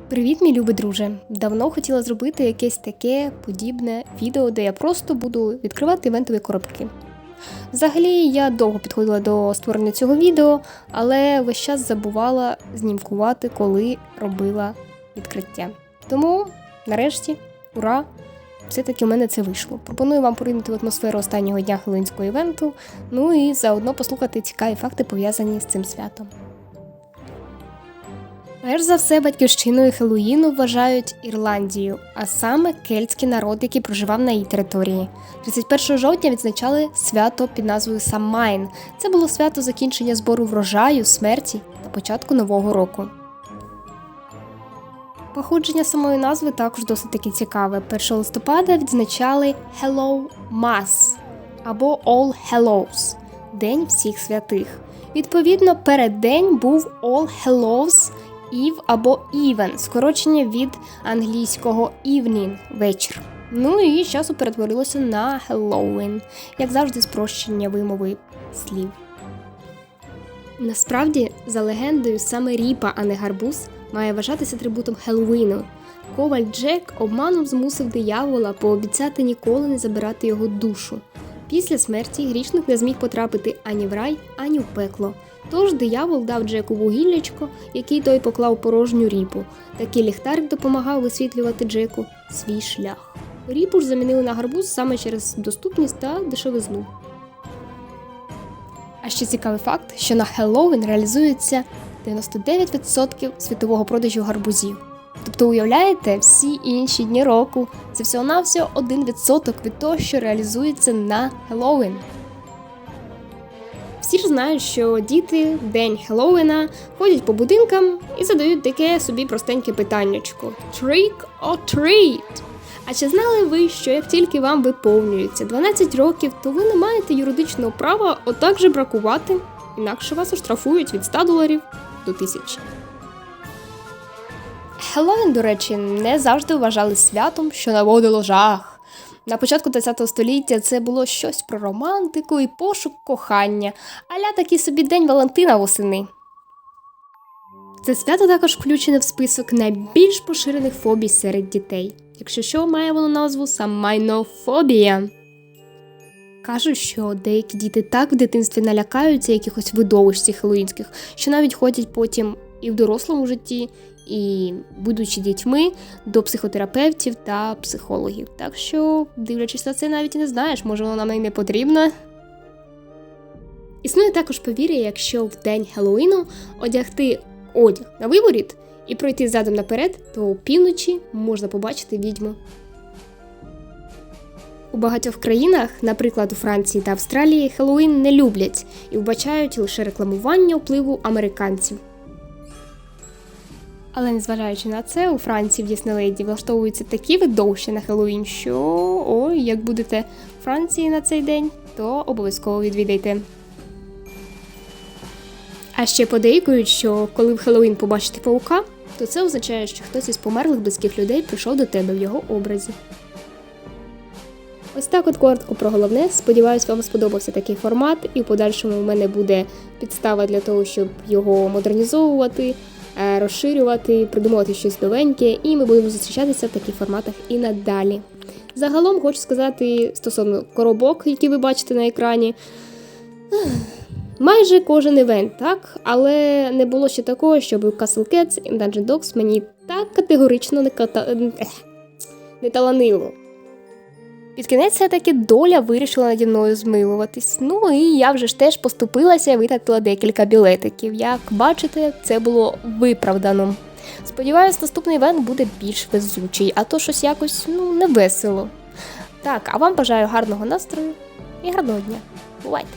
Привіт, мій любий друже! Давно хотіла зробити якесь таке подібне відео, де я просто буду відкривати івентові коробки. Взагалі, я довго підходила до створення цього відео, але весь час забувала знімкувати, коли робила відкриття. Тому, нарешті, ура! Все-таки в мене це вийшло. Пропоную вам поринути в атмосферу останнього дня хеллоуінського івенту, ну і заодно послухати цікаві факти, пов'язані з цим святом. Перш за все, батьківщиною Хеллоуіну вважають Ірландію, а саме кельтський народ, який проживав на її території. 31 жовтня відзначали свято під назвою Самайн. Це було свято закінчення збору врожаю, смерті та початку Нового року. Походження самої назви також досить таки цікаве. 1 листопада відзначали Hello Mass або All Hallows – День всіх святих. Відповідно, переддень був All Hallows Eve або Even, скорочення від англійського evening – вечір. Ну і з часу перетворилося на Halloween, як завжди спрощення вимови слів. Насправді, за легендою, саме ріпа, а не гарбуз, має вважатися атрибутом Хеллоуіну. Коваль Джек обманом змусив диявола пообіцяти ніколи не забирати його душу. Після смерті грішник не зміг потрапити ані в рай, ані в пекло. Тож диявол дав Джеку вугіллячко, який той поклав порожню ріпу. Такий ліхтарик допомагав висвітлювати Джеку свій шлях. Ріпу ж замінили на гарбуз саме через доступність та дешевизну. А ще цікавий факт, що на Хеллоуін реалізується 99% світового продажу гарбузів. Тобто, уявляєте, всі інші дні року – це всього-навсього 1% від того, що реалізується на Хеллоуін. Всі ж знають, що діти в день Хеллоуіна ходять по будинкам і задають таке собі простеньке питаннячко – «Trick or treat?». А чи знали ви, що як тільки вам виповнюється 12 років, то ви не маєте юридичного права отак же бракувати, інакше вас оштрафують від $100 до 1000. Хеллоуін, до речі, не завжди вважали святом, що наводило жах. На початку 20 століття це було щось про романтику і пошук кохання, а-ля такий собі День Валентина восени. Це свято також включене в список найбільш поширених фобій серед дітей. Якщо що, має воно назву самайнофобія. Кажуть, що деякі діти так в дитинстві налякаються якихось видовищ цих хеллоуінських, що навіть ходять потім і в дорослому житті, і, будучи дітьми, до психотерапевтів та психологів. Так що, дивлячись на це, навіть і не знаєш, може воно нам і не потрібно. Існує також повір'я, якщо в день Хеллоуіну одягти одяг на виворіт і пройти задом наперед, то опівночі можна побачити відьму. У багатьох країнах, наприклад у Франції та Австралії, Хеллоуін не люблять і вбачають лише рекламування впливу американців. Але незважаючи на це, у Франції в Діснейленді влаштовуються такі видовища на Хеллоуін, що як будете в Франції на цей день, то обов'язково відвідайте. А ще подейкують, що коли в Хеллоуін побачите павука, то це означає, що хтось із померлих близьких людей прийшов до тебе в його образі. Ось так от коротко про головне. Сподіваюсь, вам сподобався такий формат, і в подальшому в мене буде підстава для того, щоб його модернізовувати, розширювати, придумувати щось новеньке, і ми будемо зустрічатися в таких форматах і надалі. Загалом хочу сказати стосовно коробок, які ви бачите на екрані. Майже кожен івент, так? Але не було ще такого, щоб у Castle Cats і Dungeon Dogs мені так категорично не таланило. Під кінець все-таки доля вирішила наді мною змилуватись. Ну і я вже ж теж поступилася і витратила декілька білетиків. Як бачите, це було виправдано. Сподіваюсь, наступний івент буде більш везучий, а то щось якось, не весело. Так, а вам бажаю гарного настрою і гарного дня. Бувайте!